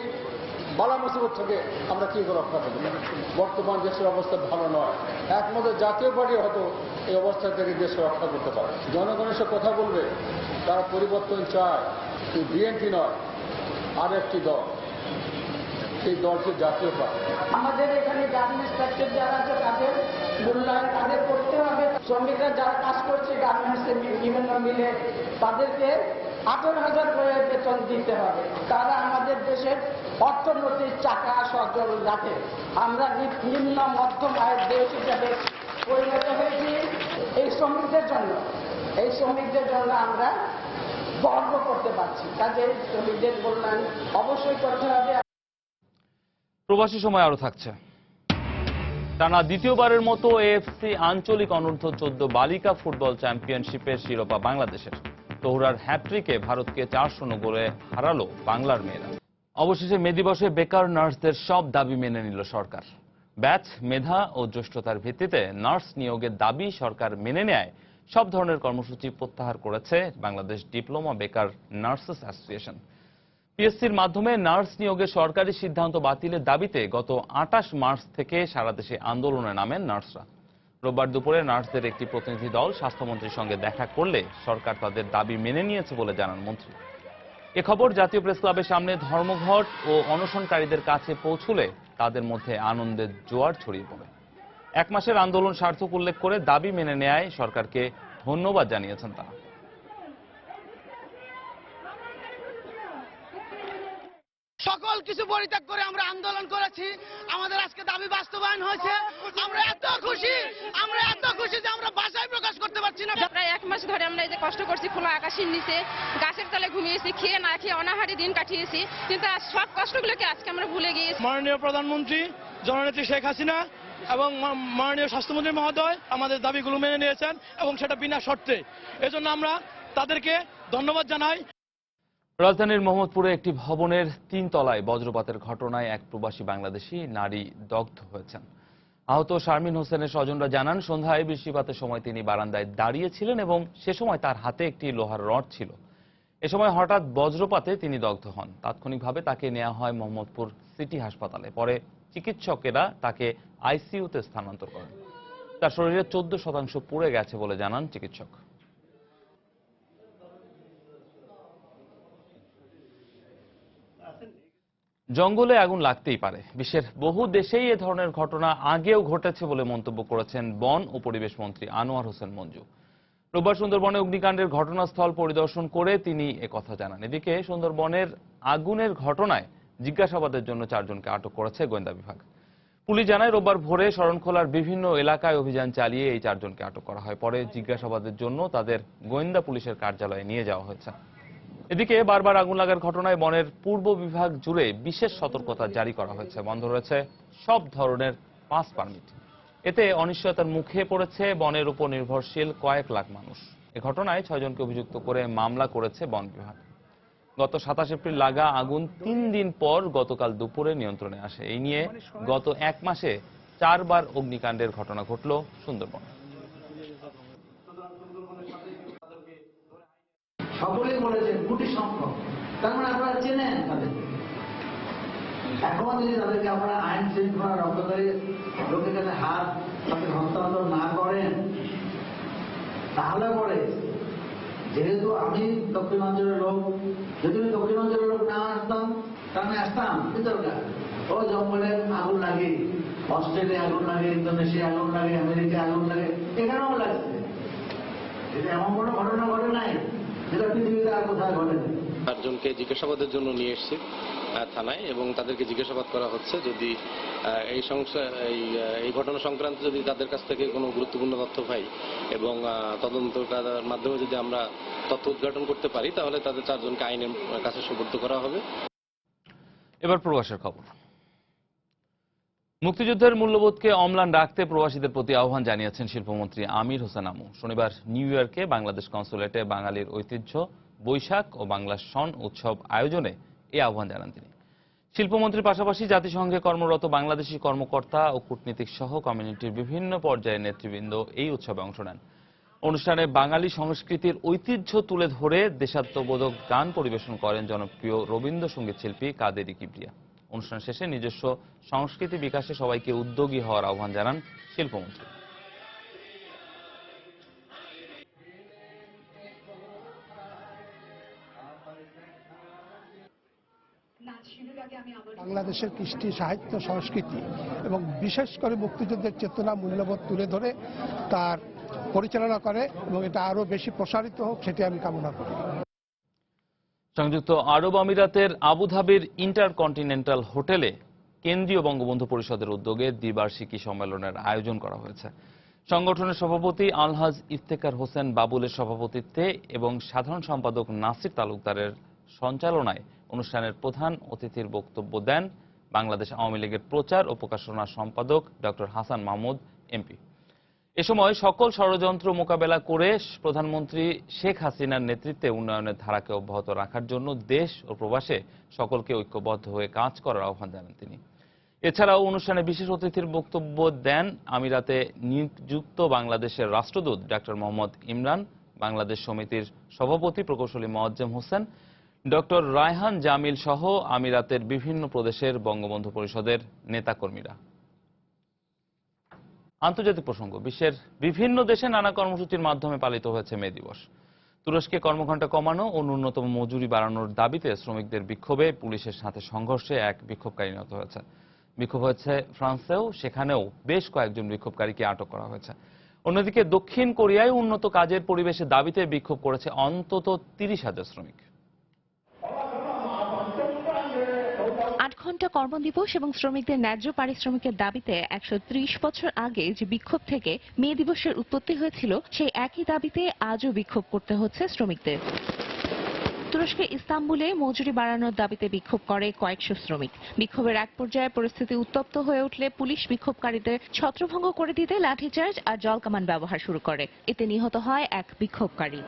বালা মুসিবত থেকে আমরা কি করে রক্ষা করতে পারি। বর্তমান দেশের অবস্থা ভালো নয়, একমাত্র জাতীয় পার্টি হয়তো এই অবস্থা থেকে দেশকে রক্ষা করতে পারে। জনগণের সাথে কথা বলবে, তারা পরিবর্তন চায়, বিএনপি নয়, আর একটি দল, সেই দলটি জাতীয় পার্টি। আমাদের এখানে গার্মেন্টস সেক্টর যারা আছে তাদের মূল্যায়ন তাদের করতে হবে। শ্রমিকরা যারা কাজ করছে গার্মেন্টসের বিভিন্ন মিলে তাদেরকে 18,000 করে বেতন দিতে হবে। তারা আমাদের দেশের অর্থনৈতিক চাকা সচল রাখে। আমরা নিম্ন মধ্যম আয়ের দেশ হিসাবে পরিণত হয়েছি এই শ্রমিকদের জন্য। এই শ্রমিকদের জন্য আমরা গর্ব করতে পারছি। কাজে শ্রমিকদের মূল্যায়ন অবশ্যই করতে হবে। প্রবাসী সময় আরো থাকছে। টানা দ্বিতীয়বারের মতো এএফসি আঞ্চলিক অনূর্ধ্ব 14 বালিকা ফুটবল চ্যাম্পিয়নশিপের শিরোপা বাংলাদেশের। তহুরার হ্যাট্রিকে ভারতকে 4-0 গোলে হারালো বাংলার মেয়েরা। অবশেষে মে দিবসে বেকার নার্সদের সব দাবি মেনে নিল সরকার। ব্যাচ, মেধা ও জ্যেষ্ঠতার ভিত্তিতে নার্স নিয়োগের দাবি সরকার মেনে নেয় সব ধরনের কর্মসূচি প্রত্যাহার করেছে বাংলাদেশ ডিপ্লোমা বেকার নার্সেস অ্যাসোসিয়েশন। পিএসসির মাধ্যমে নার্স নিয়োগের সরকারি সিদ্ধান্ত বাতিলের দাবিতে গত 28 মার্চ থেকে সারা দেশে আন্দোলনে নামেন নার্সরা। রোববার দুপুরে নার্সদের একটি প্রতিনিধি দল স্বাস্থ্যমন্ত্রীর সঙ্গে দেখা করলে সরকার তাদের দাবি মেনে নিয়েছে বলে জানান মন্ত্রী। এ খবর জাতীয় প্রেস ক্লাবের সামনে ধর্মঘট ও অনশনকারীদের কাছে পৌঁছলে তাদের মধ্যে আনন্দের জোয়ার ছড়িয়ে পড়ে। 1 মাসের আন্দোলন সার্থক উল্লেখ করে দাবি মেনে নেয় সরকারকে ধন্যবাদ জানিয়েছেন তারা। সকল কিছু পরিত্যাগ করে আমরা আন্দোলন করেছি, আমাদের আজকে দাবি বাস্তবায়ন হয়েছে। আমরা এত খুশি যে আমরা ভাষায় প্রকাশ করতে পারছি না। প্রায় 1 মাস ধরে আমরা এই যে কষ্ট করছি, খোলা আকাশের নিচে গাছের তলে ঘুমিয়েছি, খেয়ে না খেয়ে অনাহারে দিন কাটিয়েছি, কিন্তু সব কষ্টগুলোকে আজকে আমরা ভুলে গিয়েছি। মাননীয় প্রধানমন্ত্রী জননেত্রী শেখ হাসিনা এবং মাননীয় স্বাস্থ্যমন্ত্রী মহোদয় আমাদের দাবিগুলো মেনে নিয়েছেন এবং সেটা বিনা শর্তে। এজন্য আমরা তাদেরকে ধন্যবাদ জানাই। রাজধানীর মোহাম্মদপুরে একটি ভবনের 3 তলায় বজ্রপাতের ঘটনায় এক প্রবাসী বাংলাদেশি নারী দগ্ধ হয়েছেন। আহত শারমিন হোসেনের স্বজনরা জানান, সন্ধ্যায় বৃষ্টিপাতের সময় তিনি বারান্দায় দাঁড়িয়েছিলেন এবং সে সময় তার হাতে একটি লোহার রড ছিল। এ সময় হঠাৎ বজ্রপাতে তিনি দগ্ধ হন। তাৎক্ষণিকভাবে তাকে নেওয়া হয় মোহাম্মদপুর সিটি হাসপাতালে। পরে চিকিৎসকেরা তাকে আইসিইউতে স্থানান্তর করেন। তার শরীরে 14% পুড়ে গেছে বলে জানান চিকিৎসক। জঙ্গলে আগুন লাগতেই পারে। বিশ্বের বহু দেশেই এ ধরনের ঘটনা আগেও ঘটেছে বলে মন্তব্য করেছেন বন ও পরিবেশ মন্ত্রী আনোয়ার হোসেন মঞ্জু। রোববার সুন্দরবনে অগ্নিকাণ্ডের ঘটনাস্থল পরিদর্শন করে তিনি একথা জানান। এদিকে সুন্দরবনের আগুনের ঘটনায় জিজ্ঞাসাবাদের জন্য 4 জনকে আটক করেছে গোয়েন্দা বিভাগ। পুলিশ জানায়, রোববার ভোরে শরণখোলার বিভিন্ন এলাকায় অভিযান চালিয়ে এই 4 জনকে আটক করা হয়। পরে জিজ্ঞাসাবাদের জন্য তাদের গোয়েন্দা পুলিশের কার্যালয়ে নিয়ে যাওয়া হয়েছে। এদিকে বারবার আগুন লাগার ঘটনায় বনের পূর্ব বিভাগ জুড়ে বিশেষ সতর্কতা জারি করা হয়েছে। বন্ধ রয়েছে সব ধরনের পাস পারমিট। এতে অনিশ্চয়তার মুখে পড়েছে বনের উপর নির্ভরশীল কয়েক লাখ মানুষ। এ ঘটনায় 6 জনকে অভিযুক্ত করে মামলা করেছে বন বিভাগ। গত 27 এপ্রিল লাগা আগুন 3 দিন পর গতকাল দুপুরে নিয়ন্ত্রণে আসে। এই নিয়ে গত 1 মাসে 4 বার অগ্নিকাণ্ডের ঘটনা ঘটল সুন্দরবনে। সকলেই বলেছেন কোটি সংখ্যক, তার মানে আপনারা চেনেন তাদেরকে। এখন যদি তাদেরকে আপনারা আইন শৃঙ্খলা রক্ষাকারী লোকের কাছে হাত তাদের হস্তান্তর না করেন, তাহলে পরে যেহেতু আমি দক্ষিণাঞ্চলের লোক, যদি আমি দক্ষিণাঞ্চলের লোক না আসতাম তাহলে আসতাম কি দরকার? ও জঙ্গলে আগুন লাগে, অস্ট্রেলিয়া আগুন লাগে, ইন্দোনেশিয়া আগুন লাগে, আমেরিকা আগুন লাগে, এখানেও লাগছে। এটা এমন কোনো ঘটনা ঘটে নাই যেটা পৃথিবীতে আর কোথায় ঘটে নাই। 4 জনকে জিজ্ঞাসাবাদের জন্য নিয়ে এসেছি থানায় এবং তাদেরকে জিজ্ঞাসাবাদ করা হচ্ছে। যদি এই ঘটনা সংক্রান্ত যদি তাদের কাছ থেকে কোনো গুরুত্বপূর্ণ তথ্য পাই এবং তদন্তের মাধ্যমে যদি আমরা তথ্য উদ্ঘাটন করতে পারি, তাহলে তাদের 4 জনকে আইনের কাছে সুপর্দ করা হবে। এবার প্রবাসের খবর। মুক্তিযুদ্ধের মূল্যবোধকে অম্লান রাখতে প্রবাসীদের প্রতি আহ্বান জানিয়েছেন শিল্পমন্ত্রী আমির হোসেন আমু। শনিবার নিউ ইয়র্কে বাংলাদেশ কনসুলেটে বাঙালির ঐতিহ্য বৈশাখ ও বাংলা সন উৎসব আয়োজনে এই আহ্বান জানান তিনি। শিল্পমন্ত্রীর পাশাপাশি জাতিসংঘে কর্মরত বাংলাদেশি কর্মকর্তা ও কূটনীতিক সহ কমিউনিটির বিভিন্ন পর্যায়ের নেতৃবৃন্দ এই উৎসবে অংশ নেন। অনুষ্ঠানে বাঙালি সংস্কৃতির ঐতিহ্য তুলে ধরে দেশাত্মবোধক গান পরিবেশন করেন জনপ্রিয় রবীন্দ্রসঙ্গীত শিল্পী কাদেরী কিবরিয়া। অনুষ্ঠান শেষে নিজস্ব সংস্কৃতি বিকাশে সবাইকে উদ্যোগী হওয়ার আহ্বান জানান শিল্পমন্ত্রী। বাংলাদেশের কৃষ্টি সাহিত্য সংস্কৃতি এবং বিশেষ করে মুক্তিযুদ্ধের চেতনা মূল্যবোধ তুলে ধরে তার পরিচালনা করে এবং এটা আরো বেশি প্রসারিত হোক সেটি আমি কামনা করি। সংযুক্ত আরব আমিরাতের আবুধাবির ইন্টারকন্টিনেন্টাল হোটেলে কেন্দ্রীয় বঙ্গবন্ধু পরিষদের উদ্যোগে দ্বিবার্ষিকী সম্মেলনের আয়োজন করা হয়েছে। সংগঠনের সভাপতি আলহাজ ইফতেখার হোসেন বাবুলের সভাপতিত্বে এবং সাধারণ সম্পাদক নাসির তালুকদারের সঞ্চালনায় অনুষ্ঠানের প্রধান অতিথির বক্তব্য দেন বাংলাদেশ আওয়ামী লীগের প্রচার ও প্রকাশনা সম্পাদক ডক্টর হাসান মাহমুদ এমপি। এ সময় সকল ষড়যন্ত্র মোকাবেলা করে প্রধানমন্ত্রী শেখ হাসিনার নেতৃত্বে উন্নয়নের ধারাকে অব্যাহত রাখার জন্য দেশ ও প্রবাসে সকলকে ঐক্যবদ্ধ হয়ে কাজ করার আহ্বান জানান তিনি। এছাড়াও অনুষ্ঠানে বিশেষ অতিথির বক্তব্য দেন আমিরাতে নিযুক্ত বাংলাদেশের রাষ্ট্রদূত ডক্টর মোহাম্মদ ইমরান, বাংলাদেশ সমিতির সভাপতি প্রকৌশলী মোয়াজ্জেম হোসেন, ডক্টর রায়হান জামিল সহ আমিরাতের বিভিন্ন প্রদেশের বঙ্গবন্ধু পরিষদের নেতাকর্মীরা। আন্তর্জাতিক প্রসঙ্গ। বিশ্বের বিভিন্ন দেশে নানা কর্মসূচির মাধ্যমে পালিত হয়েছে মে দিবস। তুরস্কে কর্মঘণ্টা কমানো ও ন্যূনতম মজুরি বাড়ানোর দাবিতে শ্রমিকদের বিক্ষোভে পুলিশের সাথে সংঘর্ষে এক বিক্ষোভকারী নিহত হয়েছে। বিক্ষোভ হয়েছে ফ্রান্সেও, সেখানেও বেশ কয়েকজন বিক্ষোভকারীকে আটক করা হয়েছে। অন্যদিকে দক্ষিণ কোরিয়ায় উন্নত কাজের পরিবেশের দাবিতে বিক্ষোভ করেছে অন্তত 30,000 শ্রমিক। 8 ঘন্টা কর্মদিবস এবং শ্রমিকদের ন্যায্য পারিশ্রমিকের দাবিতে 130 বছর আগে যে বিক্ষোভ থেকে মে দিবসের উৎপত্তি হয়েছিল, সেই একই দাবিতে আজও বিক্ষোভ করতে হচ্ছে শ্রমিকদের। তুরস্কের ইস্তাম্বুলে মজুরি বাড়ানোর দাবিতে বিক্ষোভ করে কয়েকশো শ্রমিক। বিক্ষোভের এক পর্যায়ে পরিস্থিতি উত্তপ্ত হয়ে উঠলে পুলিশ বিক্ষোভকারীদের ছত্রভঙ্গ করে দিতে লাঠিচার্জ আর জলকামান ব্যবহার শুরু করে। এতে নিহত হয় এক বিক্ষোভকারী।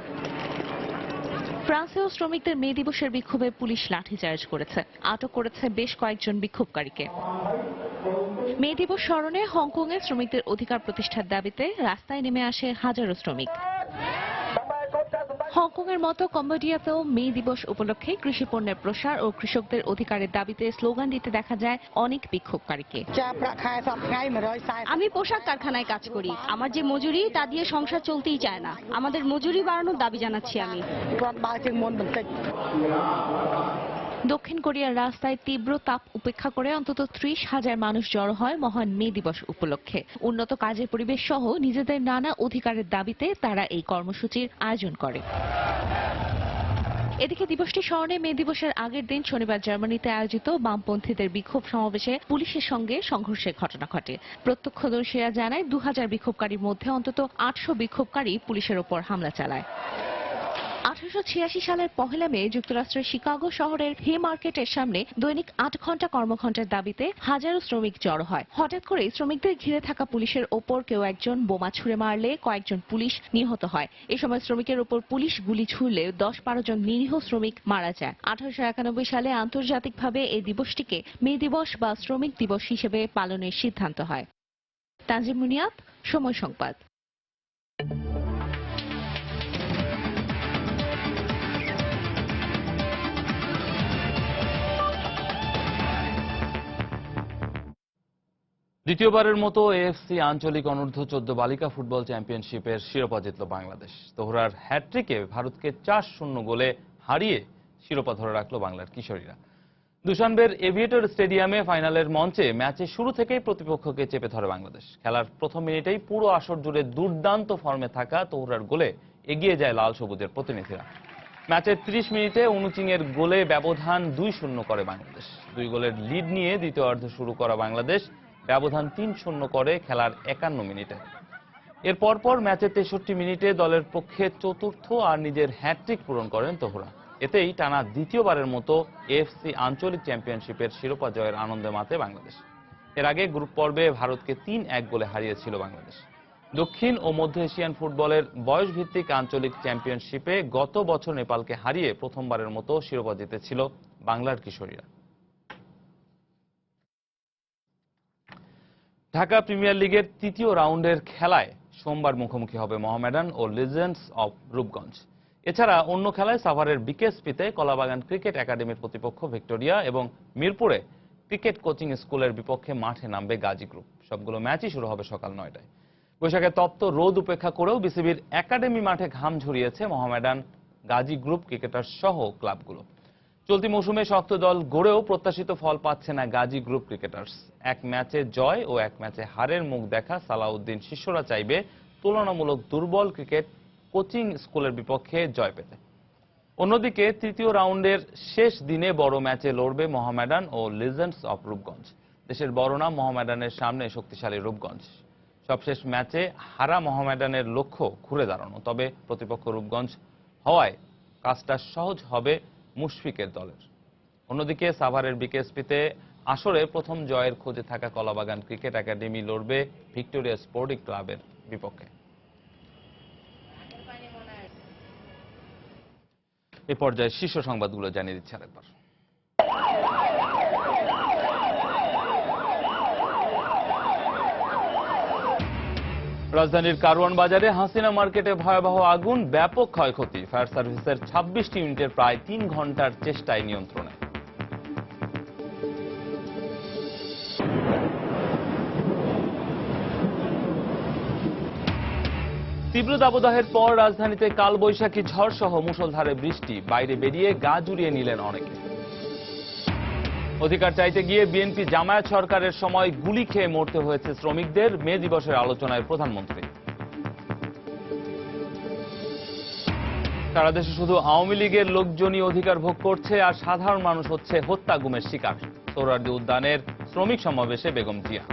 ফ্রান্সেও শ্রমিকদের মে দিবসের বিক্ষোভে পুলিশ লাঠিচার্জ করেছে, আটক করেছে বেশ কয়েকজন বিক্ষোভকারীকে। মে দিবস স্মরণে হংকংয়ে শ্রমিকদের অধিকার প্রতিষ্ঠার দাবিতে রাস্তায় নেমে আসে হাজারো শ্রমিক। হংকংয়ের মতো কম্বোডিয়াতেও মে দিবস উপলক্ষে কৃষি পণ্যের প্রসার ও কৃষকদের অধিকারের দাবিতে স্লোগান দিতে দেখা যায় অনেক বিক্ষোভকারীকে। আমি পোশাক কারখানায় কাজ করি, আমার যে মজুরি তা দিয়ে সংসার চলতেই চায় না। আমাদের মজুরি বাড়ানোর দাবি জানাচ্ছি আমি। দক্ষিণ কোরিয়ার রাস্তায় তীব্র তাপ উপেক্ষা করে অন্তত 30,000 মানুষ জড়ো হয় মহান মে দিবস উপলক্ষে। উন্নত কাজের পরিবেশ সহ নিজেদের নানা অধিকারের দাবিতে তারা এই কর্মসূচির আয়োজন করে। এদিকে দিবসটি স্মরণে মে দিবসের আগের দিন শনিবার জার্মানিতে আয়োজিত বামপন্থীদের বিক্ষোভ সমাবেশে পুলিশের সঙ্গে সংঘর্ষের ঘটনা ঘটে। প্রত্যক্ষদর্শীরা জানায় 2000 বিক্ষোভকারীর মধ্যে অন্তত 800 বিক্ষোভকারী পুলিশের ওপর হামলা চালায়। 1886 সালের 1 মে যুক্তরাষ্ট্রের শিকাগো শহরের হে মার্কেটের সামনে দৈনিক 8 ঘন্টা কর্মঘণ্টার দাবিতে হাজারো শ্রমিক জড়ো হয়। হঠাৎ করে শ্রমিকদের ঘিরে থাকা পুলিশের ওপর কেউ একজন বোমা ছুড়ে মারলে কয়েকজন পুলিশ নিহত হয়। এ সময় শ্রমিকের ওপর পুলিশ গুলি ছুড়লে 10-12 জন নিরীহ শ্রমিক মারা যায়। 1891 সালে আন্তর্জাতিকভাবে এই দিবসটিকে মে দিবস বা শ্রমিক দিবস হিসেবে পালনের সিদ্ধান্ত হয়। তানজিম মুনিয়াত, সময় সংবাদ। দ্বিতীয়বারের মতো এএফসি আঞ্চলিক অনূর্ধ্ব 14 বালিকা ফুটবল চ্যাম্পিয়নশিপের শিরোপা জিতল বাংলাদেশ। তোহরার হ্যাট্রিকে ভারতকে 4-0 গোলে হারিয়ে শিরোপা ধরে রাখল বাংলার কিশোরীরা। দুশানবের এভিয়েটর স্টেডিয়ামে ফাইনালের মঞ্চে ম্যাচের শুরু থেকেই প্রতিপক্ষকে চেপে ধরে বাংলাদেশ। খেলার প্রথম মিনিটেই পুরো আসর জুড়ে দুর্দান্ত ফর্মে থাকা তোহরার গোলে এগিয়ে যায় লাল সবুজের প্রতিনিধিরা। ম্যাচের 30 মিনিটে অনুচিং এর গোলে ব্যবধান 2-0 করে বাংলাদেশ। 2 গোলের লিড নিয়ে দ্বিতীয়ার্ধ শুরু করা বাংলাদেশ ব্যবধান 3-0 করে খেলার 51 মিনিটে। এর পরপর ম্যাচের 63 মিনিটে দলের পক্ষে চতুর্থ আর নিজের হ্যাট্রিক পূরণ করেন তোহরা। এতেই টানা দ্বিতীয়বারের মতো এএফসি আঞ্চলিক চ্যাম্পিয়নশিপের শিরোপা জয়ের আনন্দে মাতে বাংলাদেশ। এর আগে গ্রুপ পর্বে ভারতকে 3-1 গোলে হারিয়েছিল বাংলাদেশ। দক্ষিণ ও মধ্য এশিয়ান ফুটবলের বয়সভিত্তিক আঞ্চলিক চ্যাম্পিয়নশিপে গত বছর নেপালকে হারিয়ে প্রথমবারের মতো শিরোপা জিতেছিল বাংলার কিশোরীরা। ঢাকা প্রিমিয়ার লিগের তৃতীয় রাউন্ডের খেলায় সোমবার মুখোমুখি হবে মোহামেডান ও লিজেন্ডস অব রূপগঞ্জ। এছাড়া অন্য খেলায় সাভারের বিকেএসপিতে কলাবাগান ক্রিকেট একাডেমির প্রতিপক্ষ ভিক্টোরিয়া এবং মিরপুরে ক্রিকেট কোচিং স্কুলের বিপক্ষে মাঠে নামবে গাজী গ্রুপ। সবগুলো ম্যাচই শুরু হবে সকাল 9টায়। বৈশাখে তপ্ত রোদ উপেক্ষা করেও বিসিবির একাডেমি মাঠে ঘাম ঝরিয়েছে মোহামেডান, গাজী গ্রুপ ক্রিকেটার সহ ক্লাবগুলো। চলতি মৌসুমে শক্ত দল গড়েও প্রত্যাশিত ফল পাচ্ছে না গাজী গ্রুপ ক্রিকেটার্স। এক ম্যাচে জয় ও এক ম্যাচে হারের মুখ দেখা সালাউদ্দিন শিষ্যরা চাইবে তুলনামূলক দুর্বল ক্রিকেট কোচিং স্কুলের বিপক্ষে জয় পেতে। অন্যদিকে তৃতীয় রাউন্ডের শেষ দিনে বড় ম্যাচে লড়বে মোহামেডান ও লিজেন্ডস অব রূপগঞ্জ। দেশের বড় নাম মোহামেডানের সামনে শক্তিশালী রূপগঞ্জ। সবশেষ ম্যাচে হারা মোহামেডানের লক্ষ্য ঘুরে দাঁড়ানো, তবে প্রতিপক্ষ রূপগঞ্জ হওয়ায় কাজটা সহজ হবে মুশফিকের দলের। অন্যদিকে সাভারের বিকেএসপিতে আসরে প্রথম জয়ের খোঁজে থাকা কলাবাগান ক্রিকেট একাডেমি লড়বে ভিক্টোরিয়া স্পোর্টিং ক্লাবের বিপক্ষে। এ পর্যায়ে শীর্ষ সংবাদগুলো জানিয়ে দিচ্ছে আরেকবার। রাজধানীর কারওয়ান বাজারে হাসিনা মার্কেটে ভয়াবহ আগুন, ব্যাপক ক্ষয়ক্ষতি। ফায়ার সার্ভিসের 26টি ইউনিটের প্রায় 3 ঘন্টার চেষ্টায় নিয়ন্ত্রণে। তীব্র দাবদাহের পর রাজধানীতে কালবৈশাখী ঝড় সহ মুষলধারে বৃষ্টি, বাইরে বেরিয়ে গা জুড়িয়ে নিলেন অনেকে। অধিকার চাইতে গিয়ে বিএনপি জামায়াত সরকারের সময় গুলি খেয়ে মরতে হয়েছে শ্রমিকদের, মে দিবসের আলোচনায় প্রধানমন্ত্রী। সারা দেশে শুধু আওয়ামী লীগের লোকজনই অধিকার ভোগ করছে আর সাধারণ মানুষ হচ্ছে হত্যা গুমের শিকার। সোহরাওয়ার্দী উদ্যানের শ্রমিক সমাবেশে বেগম জিয়া।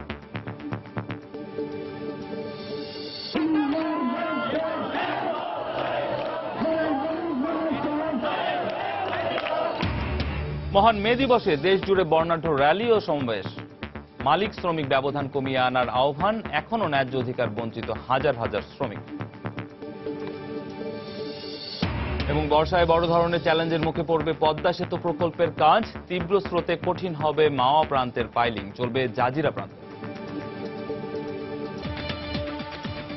মহান মে দিবসে দেশ জুড়ে বর্ণাঢ্য র্যালি ও সমাবেশ। মালিক শ্রমিক ব্যবধান কমিয়ে আনার আহ্বান, এখনো ন্যায্য অধিকার বঞ্চিত হাজার হাজার শ্রমিক। এবং বর্ষায় বড় ধরনের চ্যালেঞ্জের মুখে পড়বে পদ্মা সেতু প্রকল্পের কাজ। তীব্র স্রোতে কঠিন হবে মাওয়া প্রান্তের পাইলিং, চলবে জাজিরা প্রান্তে।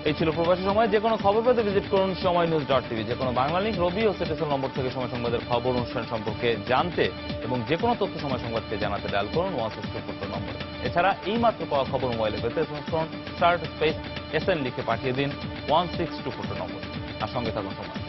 এই ছিল প্রবাসী সময়। যে কোনো খবর পেতে ভিজিট করুন সময়নিউজ.tv। যে কোনো বাংলা লিংক, রবি ও সিটিসেল নম্বর থেকে সময় সংবাদের খবর অনুষ্ঠান সম্পর্কে জানতে এবং যে কোনো তথ্য সময় সংবাদকে জানাতে ডায়াল করুন 162 নম্বরে। এছাড়া এই মাত্র পাওয়া খবর মোবাইলে পেতে *SN লিখে পাঠিয়ে দিন 162 নম্বরে। আর সঙ্গে থাকুন সময়।